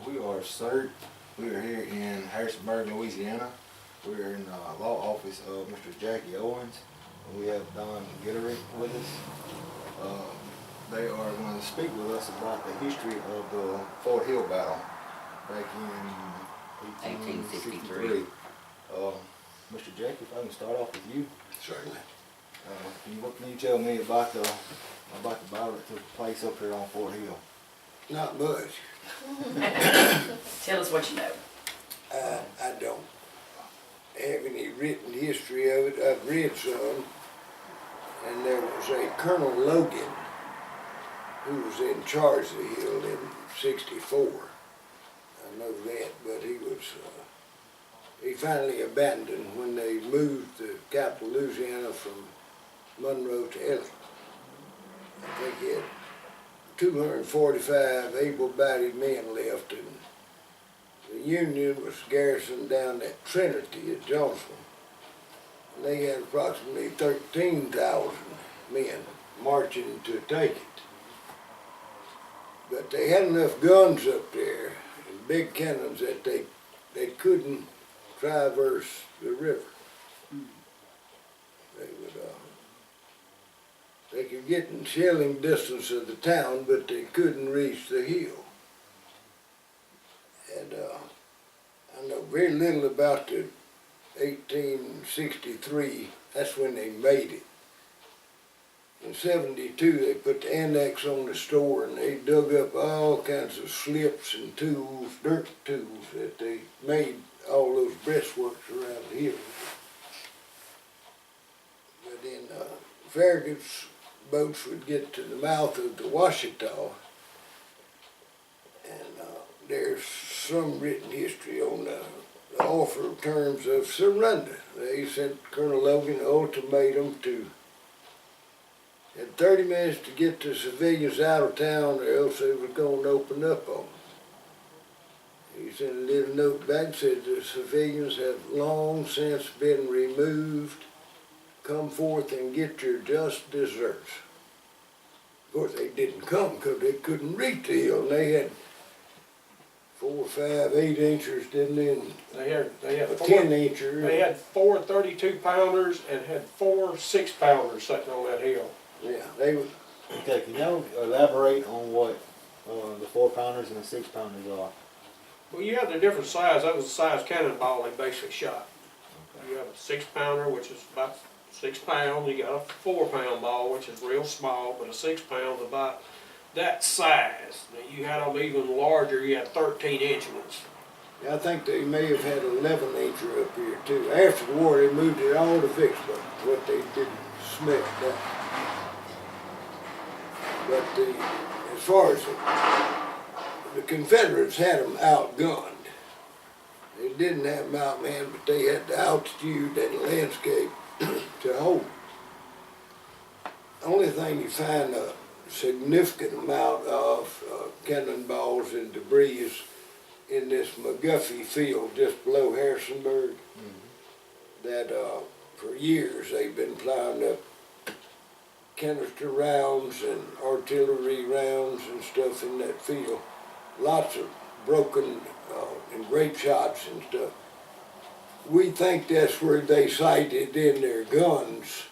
We are S.E.R.T. We are here in Harrisonburg, Louisiana. We are in the law office of Mr. Jackie Owens. And we have Don Gilly with us. They are going to speak with us about the history of the Fort Hill battle back in 1863. Mr. Jackie, if I can start off with you. Certainly. What can you tell me about the battle that took place up here on Fort Hill? Not much. Tell us what you know. I don't have any written history of it. I've read some, and there was a Colonel Logan who was in charge of the hill in '64. I know that, but he finally abandoned when they moved the capital Louisiana from Monroe to Ellington. I think he had 245 able-bodied men left, and the Union was garrisoned down at Trinity at Johnson. And they had approximately 13,000 men marching to take it. But they had enough guns up there and big cannons that they couldn't traverse the river. They could get in shelling distance of the town, but they couldn't reach the hill. And I know very little about the 1863. That's when they made it. In '72, they put the annex on the store, and they dug up all kinds of slips and tools, dirt tools, that they made all those breastworks around the hill. But then Farragut's boats would get to the mouth of the Washita, and there's some written history on the offer of terms of surrender. They sent Colonel Logan an ultimatum to had 30 minutes to get the civilians out of town, or else they were going to open up on them. He sent a little note back and said the civilians have long since been removed. Come forth and get your just deserts. Of course, they didn't come because they couldn't reach the hill. And they had 4, 5, 8 inchers, didn't they? And They had a four, 10-incher. They had 4 32-pounders and had 4 6-pounders sitting on that hill. Yeah, they were. Okay, can y'all elaborate on what the 4-pounders and the 6-pounders are? Well, you have the different size. That was the size cannonball they basically shot. Okay. You have a 6-pounder, which is about 6 pounds. You got a 4-pound ball, which is real small, but a 6-pound is about that size. Now, you had them even larger. You had 13-inch ones. I think they may have had 11-incher up here too. After the war, they moved it all to Vicksburg, what they didn't smelt down. But as far as the Confederates had them outgunned. They didn't have them outmanned, but they had the altitude and the landscape to hold them. The only thing you find a significant amount of cannonballs and debris is in this McGuffey field just below Harrisonburg. That for years they've been plowing up canister rounds and artillery rounds and stuff in that field. Lots of broken and grape shots and stuff. We think that's where they sighted in their guns.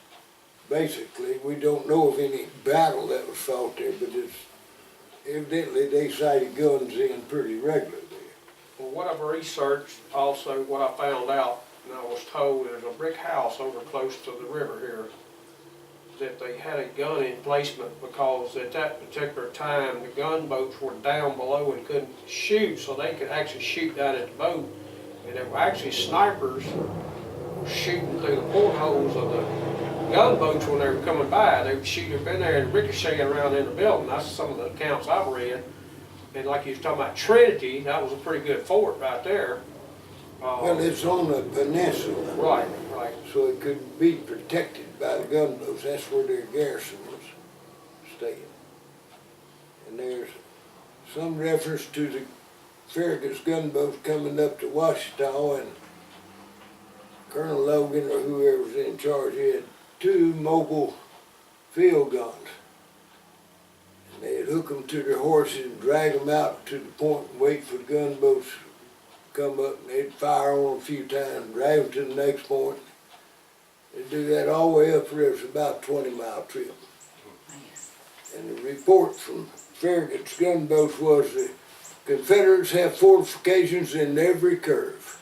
Basically, we don't know of any battle that was fought there, but it's evidently they sighted guns in pretty regularly. Well, what I've researched, also what I found out, and I was told there's a brick house over close to the river here, that they had a gun emplacement because at that particular time the gunboats were down below and couldn't shoot, so they could actually shoot down at the boat. And there were actually snipers were shooting through the portholes of the gunboats when they were coming by. They would shoot up in there and ricocheting around in the building. That's some of the accounts I've read. And like you was talking about Trinity, that was a pretty good fort right there. Well, it's on a peninsula. Right, right. So it could be protected by the gunboats. That's where their garrison was staying. And there's some reference to the Farragut's gunboats coming up to Washita, and Colonel Logan or whoever was in charge, he had 2 mobile field guns. And they had hook them to their horses and drag them out to the point and wait for the gunboats to come up, and they'd fire on them a few times, drag them to the next point. They'd do that all the way up there. It's about a 20-mile trip. And the report from Farragut's gunboats was the Confederates have fortifications in every curve.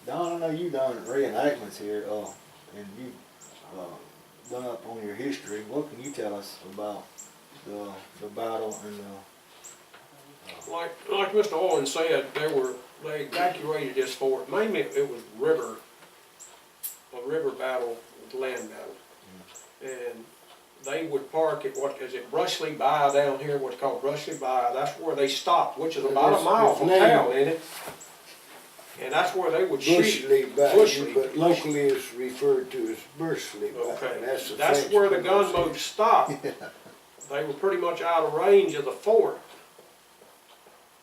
Don, I know you done reenactments here, and you done up on your history. What can you tell us about the battle and Like Mr. Owens said, they evacuated this fort. Mainly it was a river battle, land battle. And they would park at what is it, Brushley Bay down here, what's called Brushley Bay. That's where they stopped, which is about a mile from town, ain't it? And that's where they would shoot. Bushley Bay, Bushley. but locally it's referred to as Bushley Bay. Okay, that's where the gunboats stopped. They were pretty much out of range of the fort.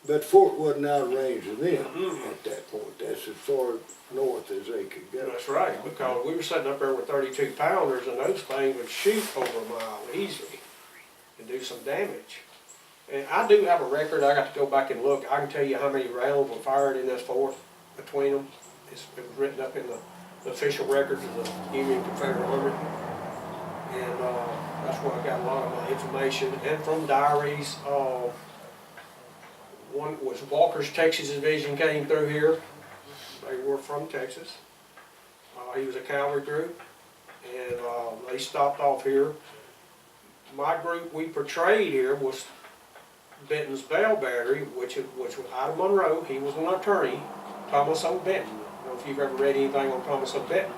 But fort wasn't out of range of them Mm-mm. at that point. That's as far north as they could go. That's right, because we were sitting up there with 32 pounders and those things would shoot over a mile easily and do some damage. And I do have a record. I got to go back and look. I can tell you how many rounds were fired in this fort between them. It was written up in the official records of the Union Confederate Army. And that's where I got a lot of my information. And from diaries, one was Walker's Texas Division came through here. They were from Texas. He was a cavalry group, and they stopped off here. My group we portrayed here was Benton's Bell Battery, which was out of Monroe. He was an attorney, Thomas O. Benton. I don't know if you've ever read anything on Thomas O. Benton.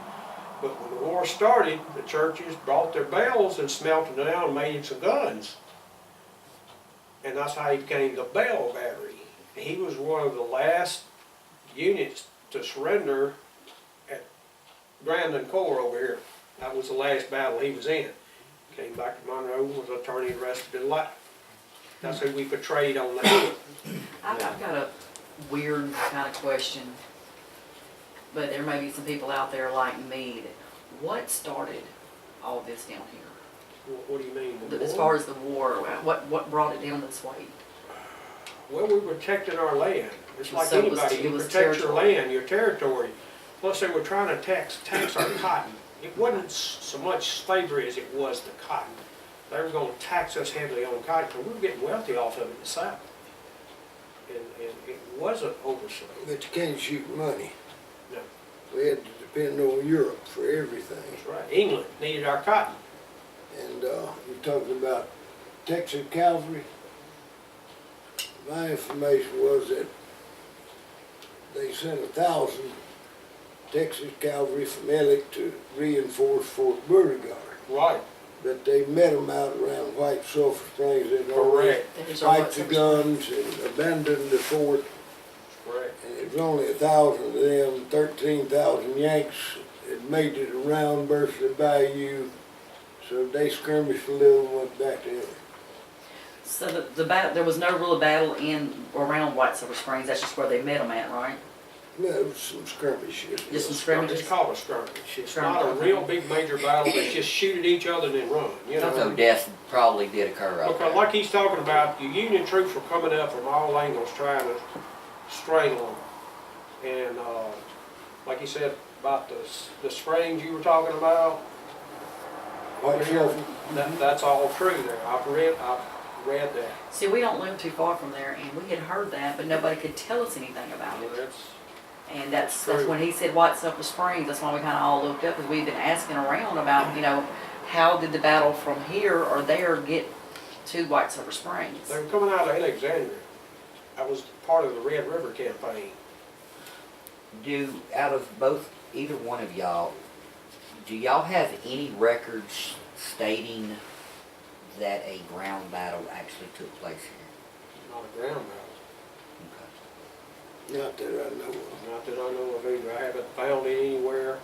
But when the war started, the churches brought their bells and smelted them down and made some guns. And that's how he became the Bell Battery. He was one of the last units to surrender at Grandin Corps over here. That was the last battle he was in. Came back to Monroe, was an attorney the rest of his life. That's who we portrayed on that. I've got a weird kind of question, but there may be some people out there like me. What started all this down here? What do you mean? As far as the war, what brought it down this way? Well, we were protecting our land. It's like So it was- anybody, it you was protect your territory. land, your territory. Plus they were trying to tax our cotton. It wasn't so much slavery as it was the cotton. They were going to tax us heavily on cotton, because we were getting wealthy off of it in the South. And it wasn't oversold. But you can't shoot money. No. We had to depend on Europe for everything. That's right. England needed our cotton. And you're talking about Texas Cavalry. My information was that they sent 1,000 Texas Cavalry from Ellick to reinforce Fort Beauregard. Right. But they met them out around White Sulphur Springs. They'd already Correct. spiked the guns and abandoned the fort. Correct. And it was only 1,000 of them. 13,000 Yanks had made it around Bursley Bayou. So they skirmished a little and went back to Ellick. So the battle, there was no real battle in or around White Silver Springs. That's just where they met them at, right? No, it was some skirmishes. Just some scrimmages. It's called a skirmish. It's not a real big major battle. They just shoot at each other and then run, you know? So death probably did occur out Because there. like he's talking about, the Union troops were coming up from all angles trying to strangle them. And like he said about the springs you were talking about, White Sulphur. that's all true there. I've read that. See, we don't live too far from there, and we had heard that, but nobody could tell us anything about Well, it. And that's when he said White Silver Springs. That's why we kind of all looked up, because we've been asking around about, you know, how did the battle from here or there get to White Silver Springs? They were coming out of Alexandria. That was part of the Red River campaign. Out of either one of y'all, do y'all have any records stating that a ground battle actually took place here? Not a ground battle. Not that I know of. Not that I know of either. I haven't found it anywhere.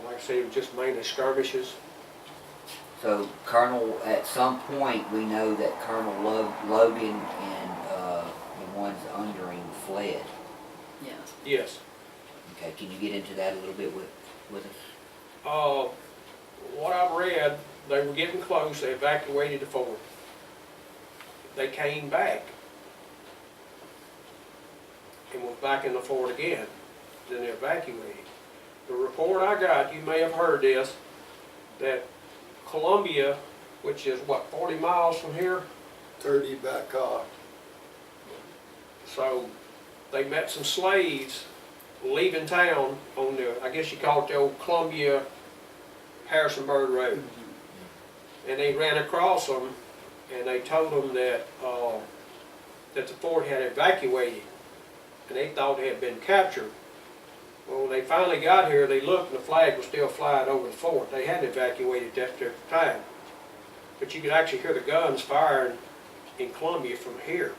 Like I said, it was just mainly skirmishes. So Colonel, at some point, we know that Colonel Logan and the ones under him fled. Yes. Yes. Okay, can you get into that a little bit with us? What I've read they were getting close, they evacuated the fort. They came back and was back in the fort again, then they evacuated. The report I got, you may have heard this, that Columbia, which is what, 40 miles from here? 30 by car. So they met some slaves leaving town on the, I guess you call it the old Columbia Harrisonburg Road. And they ran across them and they told them that, that the fort had evacuated and they thought it had been captured. Well, when they finally got here, they looked and the flag was still flying over the fort. They hadn't evacuated that particular time. But you could actually hear the guns firing in Columbia from here.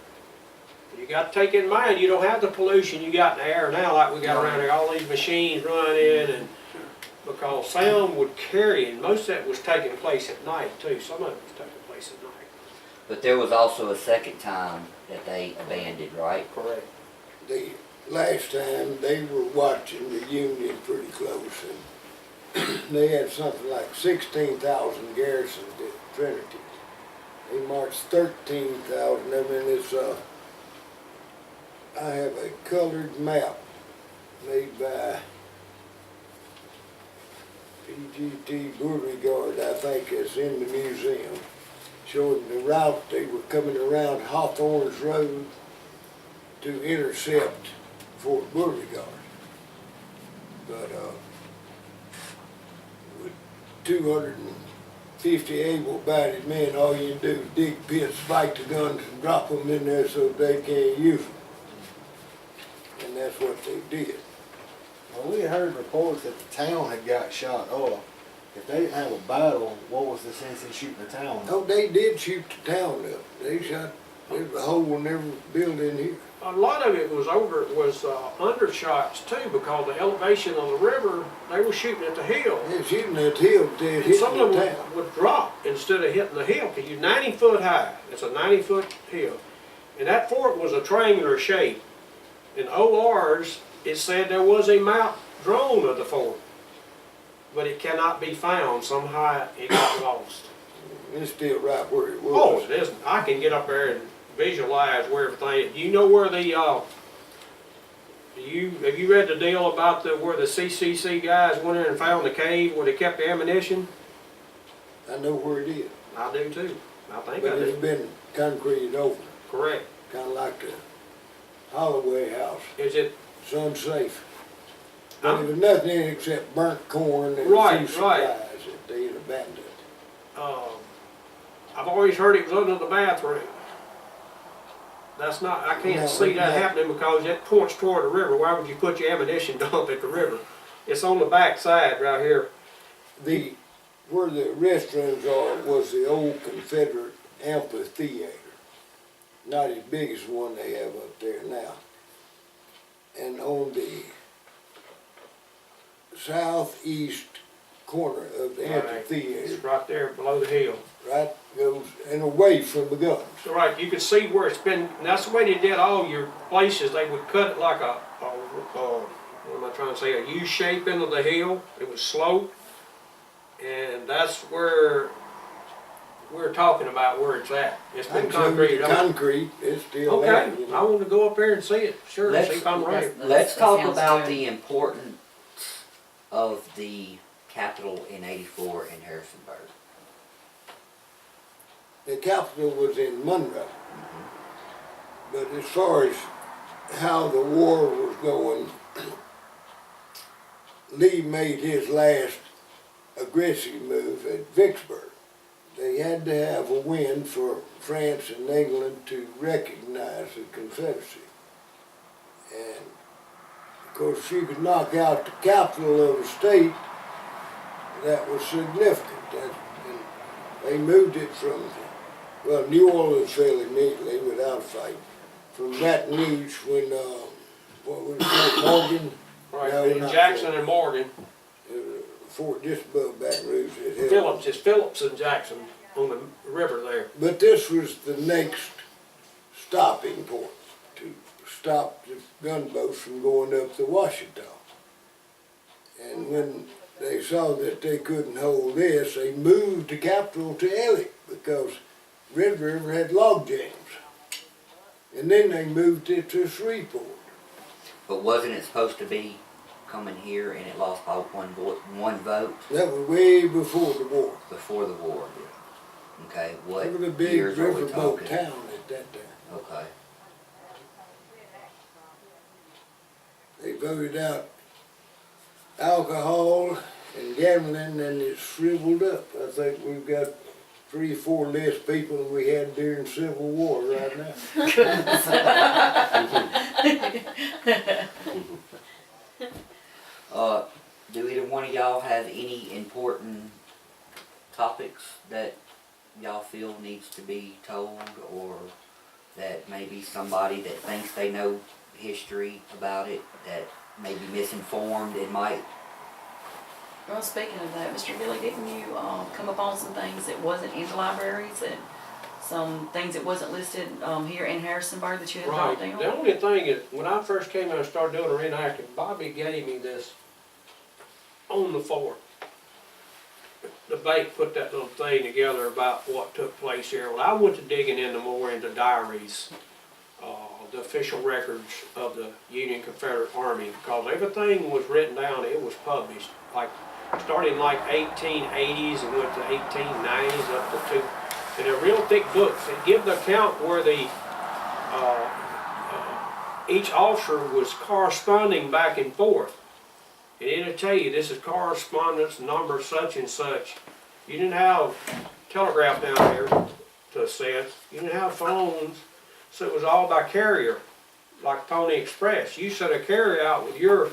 You got to take in mind, you don't have the pollution you got in the air now like we got around here, all these machines running, and because sound would carry, and most of that was taking place at night too. Some of it was taking place at night. But there was also a second time that they abandoned, right? Correct. The last time they were watching the Union pretty close, and they had something like 16,000 garrisons at Trinity. They marched 13,000 of them, and it's I have a colored map made by PGT Beauregard, I think it's in the museum, showing the route they were coming around Hawthorne's Road to intercept Fort Beauregard. But with 250 able-bodied men, all you do is dig pits, spike the guns, and drop them in there so they can't use them. And that's what they did. Well, we had heard reports that the town had got shot up. If they didn't have a battle, what was the sense in shooting the town up? Oh, they did shoot the town up. They shot, there's a hole in every building here. A lot of it was undershots too, because the elevation of the river, they were shooting at the hill. They're shooting at the hill, but they're And hitting some of the them town. would drop instead of hitting the hill, because you're 90 foot high. It's a 90-foot hill. And that fort was a triangular shape. In ORs, it said there was a map drawn of the fort, but it cannot be found. Somehow it got lost. It's still right where it was. Oh, it isn't. I can get up there and visualize where everything. You know where the have you read the deal about where the CCC guys went in and found the cave where they kept the ammunition? I know where it is. I do too. I think But I it's do. been concreted over, Correct. kind of like the Holloway house. Is it? It's unsafe. But Huh? there was nothing in it except burnt corn and Right, a few right. supplies that they had abandoned. I've always heard it was under the bathroom. That's not, I can't No, see that no. happening because it points toward the river. Why would you put your ammunition dump at the river? It's on the back side right here. Where the restrooms are was the old Confederate amphitheater. Not as big as the one they have up there now. And on the southeast corner of the Right. amphitheater, It's right there below the hill. right, goes and away from the guns. So right, you can see where it's been, and that's the way they did all your places. They would cut it like what am I trying to say, a U shape into the hill. It was slope. And that's where we're talking about where it's at. It's been concrete. Concrete, it's still there. Okay, You I know. want to go up there and see it, sure, Let's- see if I'm right. Let's That talk sounds about good. the importance of the Capitol in '84 in Harrisonburg. The capital was in Monroe. But as far as how the war was going, Lee made his last aggressive move at Vicksburg. They had to have a win for France and England to recognize the Confederacy. And of course, if you could knock out the capital of a state, that was significant. And they moved it from, well, New Orleans fell immediately without a fight. From Baton Rouge when, what was it, Morgan? Right, No, in not Jackson Fort. and Morgan, Fort just above Baton Rouge. it held. Phillips, it's Phillips and Jackson on the river there. But this was the next stopping point to stop the gunboats from going up the Washita. And when they saw that they couldn't hold this, they moved the capital to Elliott because Red River had log jams. And then they moved it to Shreveport. But wasn't it supposed to be coming here and it lost by one vote That was way before the war. before the war? Okay, what It was a big years are we riverboat talking? town at that time. Okay. They voted out alcohol and gambling, and it shriveled up. I think we've got 3 or 4 less people than we had during Civil War right now. Do either one of y'all have any important topics that y'all feel needs to be told, or that maybe somebody that thinks they know history about it that may be misinformed and might? Well, speaking of that, Mr. Gilly, didn't you come upon some things that wasn't in the libraries, and some things that wasn't listed here in Harrisonburg that you had brought Right, down? the only thing is, when I first came in and started doing a reenactment, Bobby gave me this on the fort. The bank put that little thing together about what took place here. Well, I went to digging into more into diaries, the official records of the Union Confederate Army, because everything was written down, it was published, like, starting like 1880s and went to 1890s up to 2. And they're real thick books. They give the account where the each officer was corresponding back and forth. And it'll tell you this is correspondence number such and such. You didn't have telegraph down here, to a sense. You didn't have phones, so it was all by carrier, like Pony Express. You sent a carrier out with your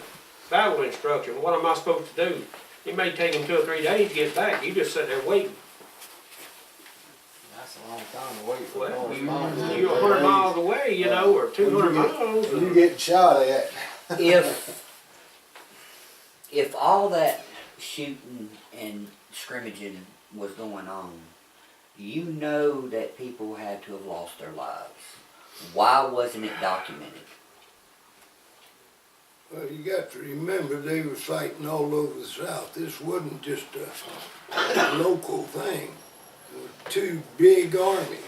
battle instruction. What am I supposed to do? It may take them 2 or 3 days to get back. You just sit there waiting. That's a long time to wait for Well, correspondence. you're 100 miles away, you know, or 200 miles. When you get shot at. If all that shooting and scrimmaging was going on, you know that people had to have lost their lives. Why wasn't it documented? Well, you got to remember they were fighting all over the South. This wasn't just a local thing. There were 2 big armies,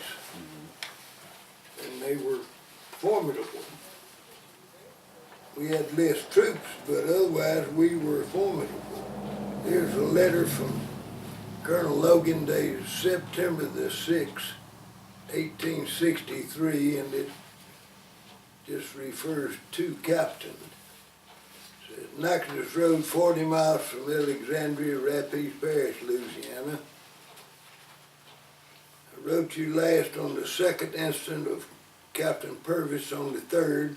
and they were formidable. We had less troops, but otherwise we were formidable. Here's a letter from Colonel Logan dated September the 6th, 1863, and it just refers to Captain. It says, Natchitoches Road, 40 miles from Alexandria, Rapides Parish, Louisiana. I wrote you last on the 2nd instant of Captain Purvis on the 3rd.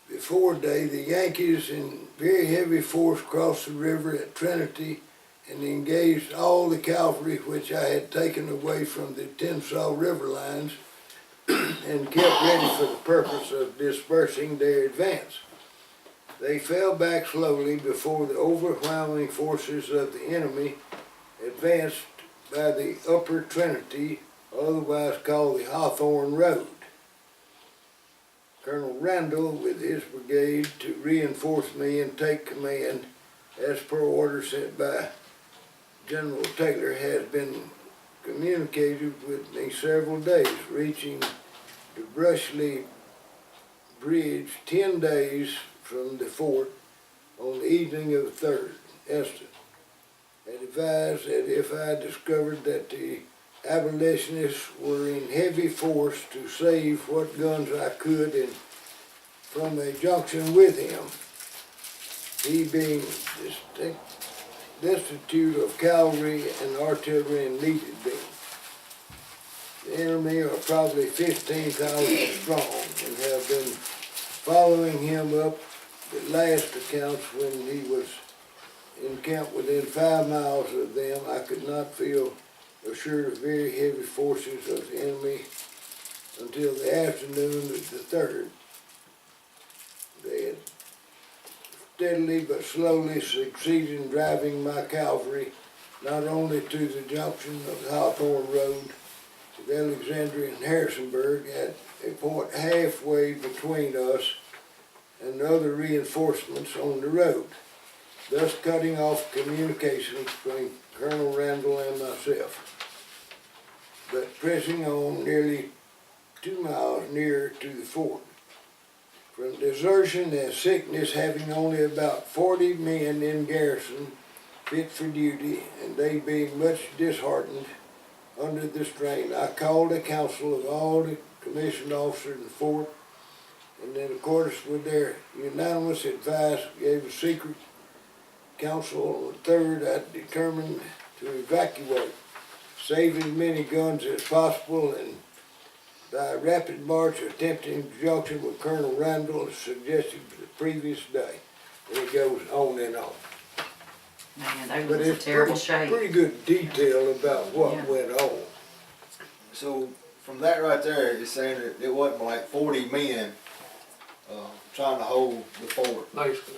Before day, the Yankees in very heavy force crossed the river at Trinity and engaged all the cavalry which I had taken away from the Tensas River lines and kept ready for the purpose of dispersing their advance. They fell back slowly before the overwhelming forces of the enemy advanced by the upper Trinity, otherwise called the Hawthorne Road. Colonel Randall with his brigade to reinforce me and take command as per order sent by General Taylor has been communicated with me several days, reaching the Brushley Bridge 10 days from the fort on the evening of the 3rd instant. I advised that if I discovered that the abolitionists were in heavy force to save what guns I could, and from a junction with him, he being destitute of cavalry and artillery and needed them. The enemy are probably 15,000 strong and have been following him up the last accounts when he was encamped within 5 miles of them. I could not feel assured of very heavy forces of the enemy until the afternoon of the 3rd. They had steadily but slowly succeeded in driving my cavalry not only to the junction of the Hawthorne Road with Alexandria and Harrisonburg at a point halfway between us and the other reinforcements on the road. thus cutting off communications between Colonel Randall and myself, but pressing on nearly 2 miles nearer to the fort. From desertion and sickness, having only about 40 men in garrison fit for duty, and they being much disheartened under the strain, I called a council of all the commissioned officers in the fort, and in accordance with their unanimous advice, gave a secret council on the 3rd. I determined to evacuate, save as many guns as possible, and by a rapid march attempting junction with Colonel Randall as suggested the previous day. And it goes on and on. Man, they But was in it's terrible shape. pretty good detail about what Yeah. went on. So from that right there, it's saying that it wasn't like 40 men trying to hold the fort. Basically.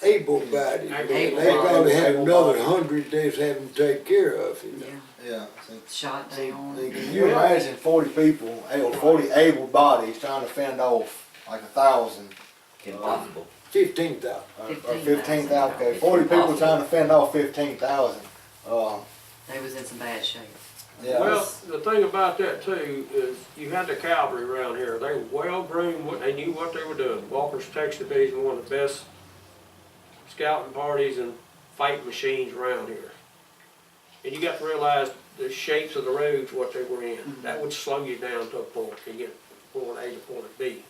Able-bodied, man. They Able-bodied. probably had another Able-bodied. 100 they was having to take care of, you know. Yeah, Yeah. So, shot down. can you imagine 40 people, 40 able bodies trying to fend off like 1,000? Impossible. 15,000. Or 15,000. 15,000, okay, It's 40 people impossible. trying to fend off 15,000. They was in some bad shape. Yeah. Well, the thing about that too is you had the cavalry around here. They were well groomed. They knew what they were doing. Walker's Texas Division, one of the best scouting parties and fight machines around here. And you got to realize the shapes of the roads, what they were in. That would slow you down to a point to get point A to point B.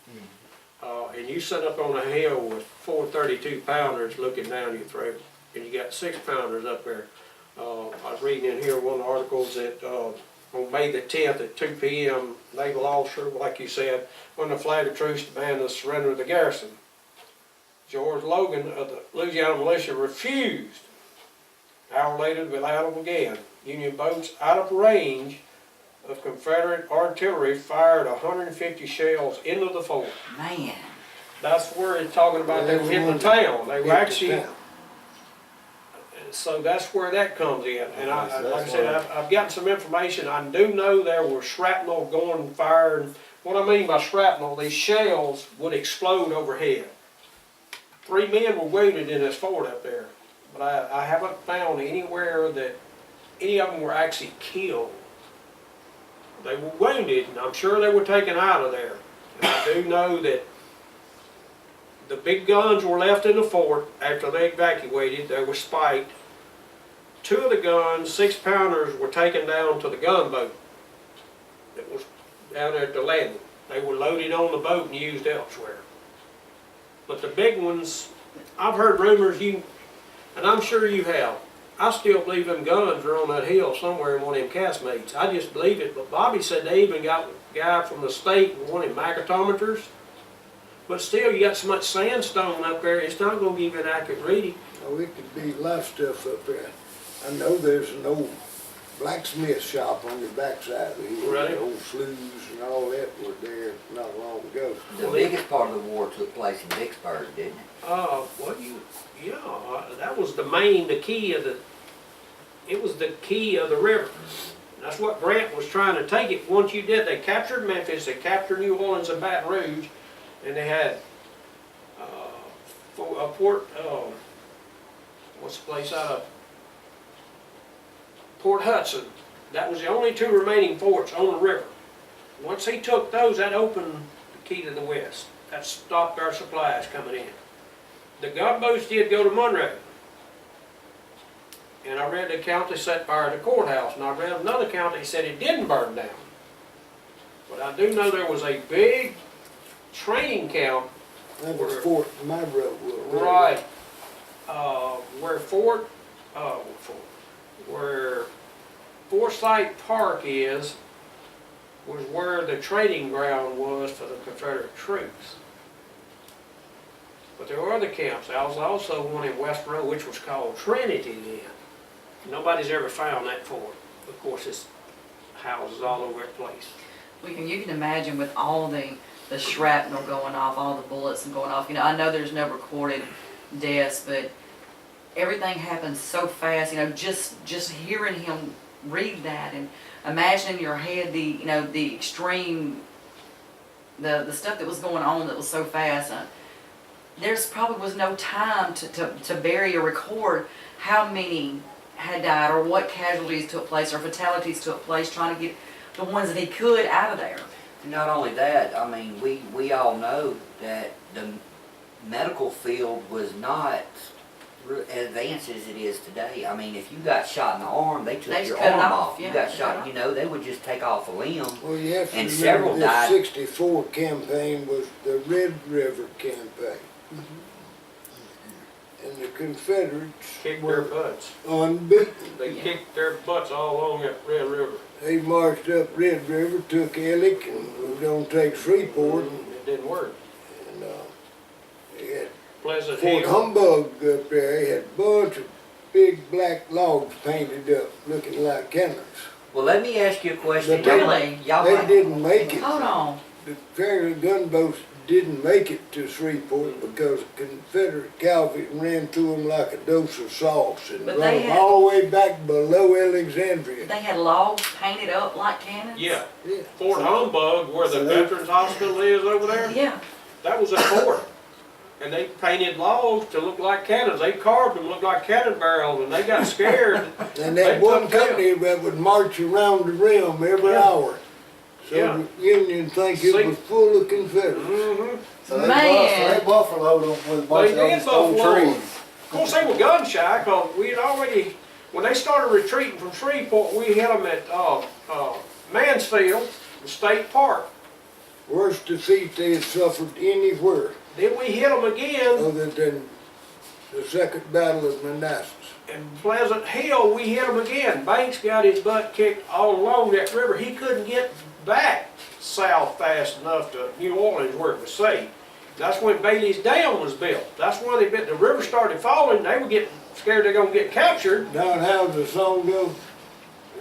And you sit up on a hill with 4 32-pounders looking down your throat, and you got 6-pounders up there. I was reading in here one of the articles that on May the 10th at 2 p.m., naval officer, like you said, on the flag of truce demanded the surrender of the garrison. George Logan of the Louisiana militia refused. An hour later, the battle began. Union boats out of range of Confederate artillery fired 150 shells into the fort. Man, That's where it's talking about they were hitting the town. They were actually, Town. so that's where that comes in. And Okay, so like I that's said, why- I've gotten some information. I do know there were shrapnel going fired. What I mean by shrapnel, these shells would explode overhead. 3 men were wounded in this fort up there, but I haven't found anywhere that any of them were actually killed. They were wounded, and I'm sure they were taken out of there. And I do know that the big guns were left in the fort after they evacuated. They were spiked. 2 of the guns, 6-pounders, were taken down to the gunboat that was down there at the landing. They were loaded on the boat and used elsewhere. But the big ones, I've heard rumors, and I'm sure you have, I still believe them guns are on that hill somewhere in one of them castmates. I just believe it, but Bobby said they even got a guy from the state with one of them magnetometers. But still, you got so much sandstone up there, it's not going to give you an accurate reading. Oh, it could be a lot of stuff up there. I know there's an old blacksmith shop on the backside of the hill. Right. The old sloughs and all that were there not long ago. The biggest part of the war took place in Vicksburg, didn't it? That was the key of the, it was the key of the river. That's what Grant was trying to take it. Once you did, they captured Memphis, they captured New Orleans and Baton Rouge, and they had a port, what's the place out of Port Hudson. That was the only 2 remaining forts on the river. Once he took those, that opened the key to the west. That stopped our supplies coming in. The gunboats did go to Monroe. And I read the account they set fire to the courthouse, and I read another account they said it didn't burn down. But I do know there was a big training camp. That was Fort Monroe. Right. Where Forsyth Park is, was where the training ground was for the Confederate troops. But there were other camps. There was also one in West Row, which was called Trinity then. Nobody's ever found that fort. Of course, it's houses all over the place. you can imagine with all the shrapnel going off, all the bullets and going off. You know, I know there's no recorded deaths, but everything happens so fast. You know, just hearing him read that and imagining in your head the extreme, the stuff that was going on that was so fast. there's probably was no time to bury or record how many had died or what casualties took place or fatalities took place trying to get the ones that he could out of there. Not only that, I mean, we all know that the medical field was not as advanced as it is today. I mean, if you got shot in the arm, they took They just your cut it arm off, off. yeah, You got they shot, cut it you know, they would just take off a limb. Well, you have to And remember several this died. 64 campaign was the Red River campaign. And the Confederates Kicked their were butts. unbeaten. They kicked their butts all along that Red River. They marched up Red River, took Ellick, and was gonna take Shreveport, It didn't work. and, they had Pleasant Fort Hill. Humbug up there. They had a bunch of big black logs painted up, looking like cannons. Well, let me ask you a question. But they- Really? Y'all They might, didn't make it. Hold on. The Farragut gunboats didn't make it to Shreveport because Confederate cavalry ran through them like a dose of sauce and But run they them had- all the way back below Alexandria. They had logs painted up like cannons? Yeah, Yeah. Fort Humbug, where the So they- Veterans Hospital is over there, Yeah. that was a fort. And they painted logs to look like cannons. They carved them, look like cannon barrels, and they got scared. And They that one took them. company that would march around the rim every Yeah. hour. So Yeah. the Union think See? it was full of Confederates. Mm-hmm. So they Man. buffaloed them with a bunch They of did those old buffalo 'em. trees. Of course, they were gun shy, because we had already, when they started retreating from Shreveport, we hit them at Mansfield, the state park. Worst defeat they had suffered anywhere Then we hit them again other than the Second Battle of Manassas. in Pleasant Hill. We hit them again. Banks got his butt kicked all along that river. He couldn't get back south fast enough to New Orleans where it was safe. That's when Bailey's Dam was built. That's when the river started falling. They were getting scared they're gonna get captured. Now how does the song go?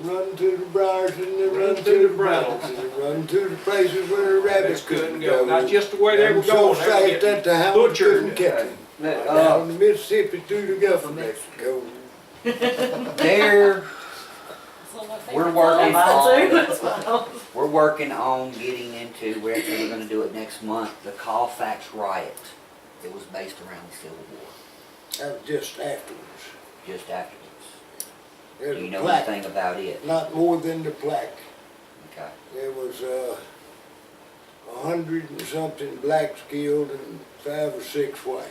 They run to the briars and they run to the brambles and they run to the places where the rabbits couldn't go. That's just the way they were And so going. They were fast getting that the hounds butchered. couldn't catch them. uh, Down the Mississippi through the Gulf of Mexico. there, we're working on, That's fine. we're working on getting into, we're actually gonna do it next month, the Colfax riot. It was based around the Civil War, That was just afterwards. just afterwards. Do There's you a know plaque, anything about it? not more than the plaque. Okay. There was 100 and something blacks killed and 5 or 6 whites.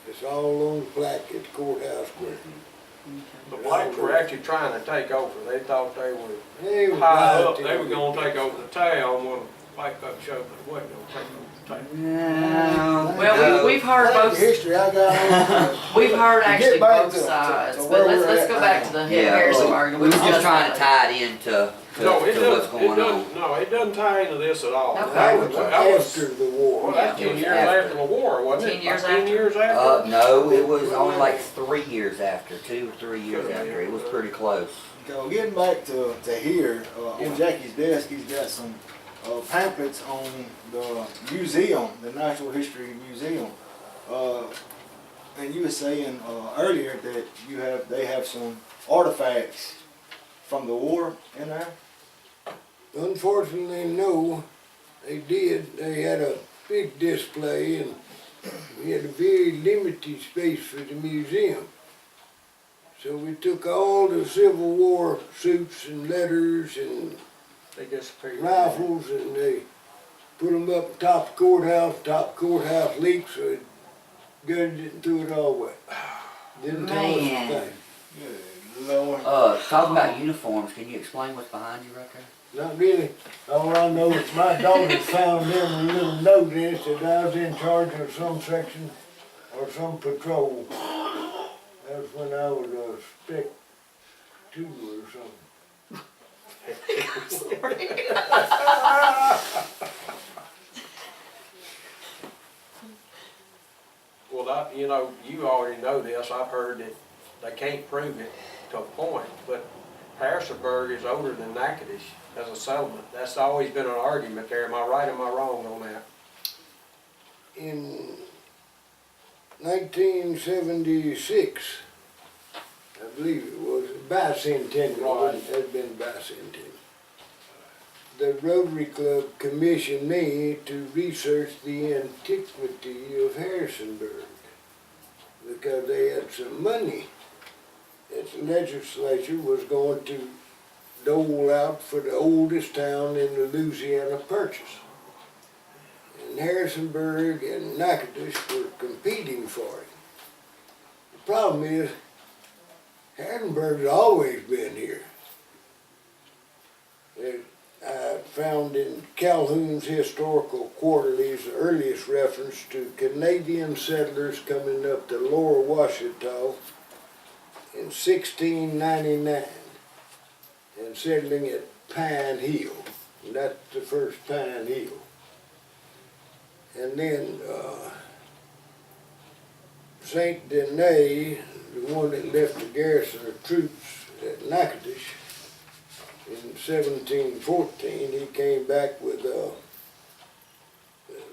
It's all on the plaque at the courthouse square. The blacks were actually trying to take over. They thought they were They was high right up. They there. were gonna take over the town when White Buck showed they wasn't gonna take over the town. No. Well, we've heard That's the both, history I got on. we've heard To get actually back both to sides, where but let's we're at go back to now. the Yeah, Harrisonburg. and we was just discuss trying to that. tie it into, No, it to what's doesn't, going on. no, it doesn't tie into this at all. Okay. That was That was, after the war. well, that's It 10 was years after. after the war, wasn't it? 10 years About 10 after? years after? No, it was only like 3 years after, 2 or 3 years after. It was pretty close. So getting back to here, on Jackie's desk, he's got some pamphlets on the museum, the Natural History Museum. And you were saying earlier that they have some artifacts from the war in there. Unfortunately, no, they did. They had a big display and we had a very limited space for the museum. So we took all the Civil War suits and letters and They disappeared. rifles and they put them up top the courthouse leaked, so it gutted it and threw it all away. Didn't tell us a Man. thing. Good Lord. Talking about uniforms, can you explain what's behind you right there? Not really. All I know is my daughter found them a little note in it that I was in charge of some section or some patrol. That was when I was a spec 2 or something. Well, that, you know, you already know this. I've heard that they can't prove it to a point, but Harrisonburg is older than Natchitoches as a settlement. That's always been an argument there. Am I right or am I wrong on that? In 1976, I believe it was, bicentennial, Right. it had been bicentennial. the Rotary Club commissioned me to research the antiquity of Harrisonburg because they had some money that the legislature was going to dole out for the oldest town in the Louisiana Purchase. And Harrisonburg and Natchitoches were competing for it. The problem is, Harrisonburg's always been here. I found in Calhoun's Historical Quarterlies the earliest reference to Canadian settlers coming up the Lower Washita in 1699 and settling at Pine Hill. And that's the first Pine Hill. And then St. Denis, the one that left the garrison of troops at Natchitoches in 1714, he came back with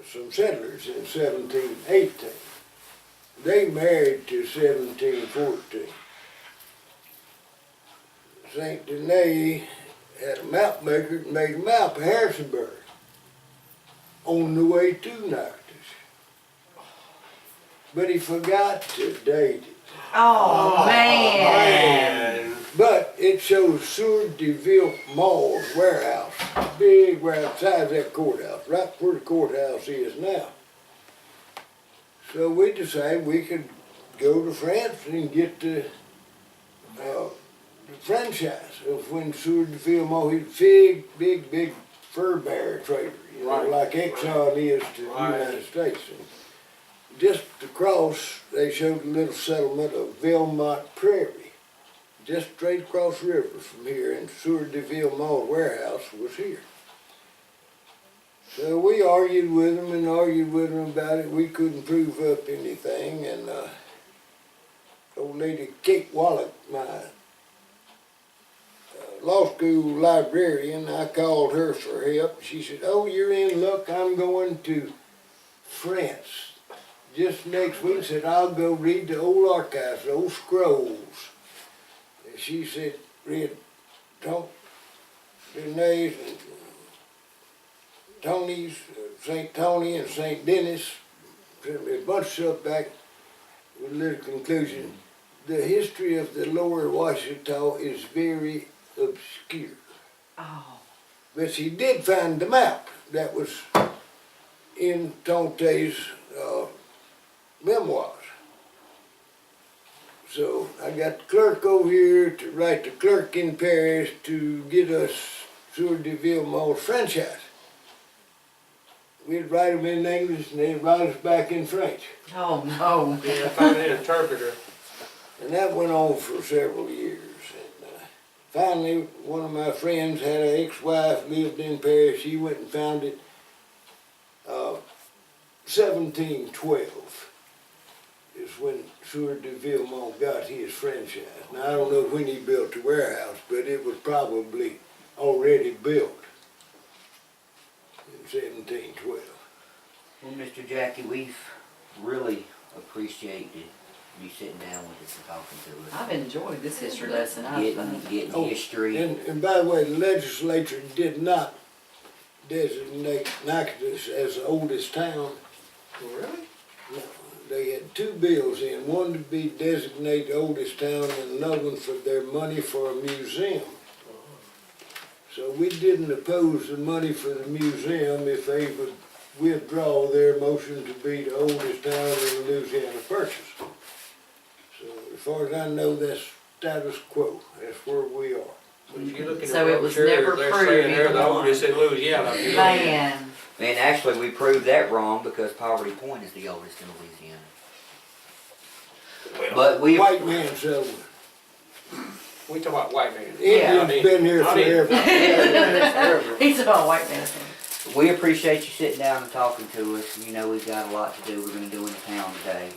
some settlers in 1718. They married to 1714. St. Denis had a map maker that made a map of Harrisonburg on the way to Natchitoches. But he forgot to date it. Oh, man. But it shows S.E.R.T DeVille Mall's warehouse, big warehouse, size of that courthouse, right where the courthouse is now. So we decided we could go to France and get the franchise of when S.E.R.T DeVille Mall, he's a big fur bearer trader, you know, Right. like Exxon is to the Right. United States. And just across, they showed a little settlement of Villemont Prairie. Just straight across the river from here, and S.E.R.T DeVille Mall warehouse was here. So we argued with them about it. We couldn't prove up anything, and old lady Kate Wallach, my law school librarian, I called her for help. She said, "Oh, you're in luck. I'm going to France just next week." Said, "I'll go read the old archives, the old scrolls." She said, read Renee's and Tony's, St. Tony and St. Denis, a bunch of stuff back with a little conclusion. The history of the Lower Washita is very obscure. Oh. But she did find the map that was in Tonte's memoirs. So I got the clerk over here to write the clerk in Paris to get us S.E.R.T DeVille Mall franchise. We'd write them in English and they'd write us back in French. Oh, no. Yeah, find an interpreter. And that went on for several years. And finally, one of my friends had an ex-wife, lived in Paris. She went and found it 1712. Is when S.E.R.T DeVille Mall got his franchise. Now, I don't know when he built the warehouse, but it was probably already built in 1712. Well, Mr. Jackie, we've really appreciated you sitting down with us and talking to us. I've enjoyed this history lesson. I've Getting Oh, history. And by the way, the legislature did not designate Natchitoches as the oldest town. Really? No. They had two bills in, one to be designated the oldest town and another one for their money for a museum. So we didn't oppose the money for the museum if they would withdraw their motion to be the oldest town in the Louisiana Purchase. So as far as I know, that's status quo. That's where we are. When you look at So the it was brochure, never they're proved saying they're the either one. oldest in Louisiana. If you look at it. Man. And actually, we proved that wrong because Poverty Point is the oldest in Louisiana. But we, White man settlement. We talk about white man. Indians been here I mean- forever. He's a white man. we appreciate you sitting down and talking to us. You know we've got a lot to do. We're going to do in town today.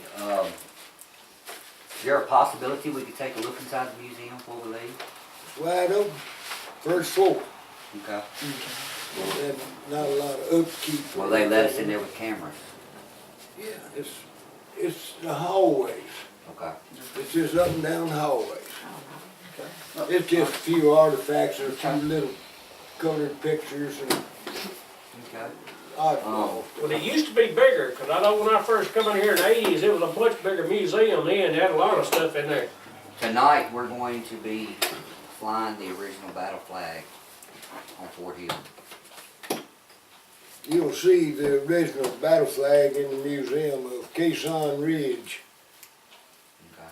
Is there a possibility we could take a look inside the museum before we leave? It's wide open, first floor. Okay. And not a lot of upkeep. Well, they let us in there with cameras. Yeah, it's the hallways. Okay. It's just up and down hallways. It's just a few artifacts or a few little colored pictures and Okay. oddballs. Well, it used to be bigger, 'cause I know when I first come in here in the 80s, it was a much bigger museum then, it had a lot of stuff in there. Tonight, we're going to be flying the original battle flag on Fort Hill. You'll see the original battle flag in the museum of Quezon Ridge. Okay.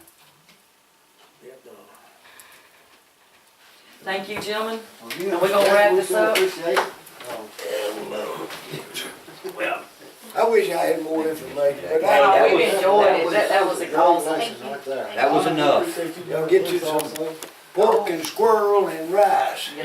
Thank you, gentlemen. Yeah, Are we gonna wrap this up? Appreciate it. Well, I wish I had more information, but Hey, Oh, that we've was- enjoyed it. That was awesome. Right there. That was enough. Appreciate you I'll doing get you this some also. pork and squirrel and rice. Yeah.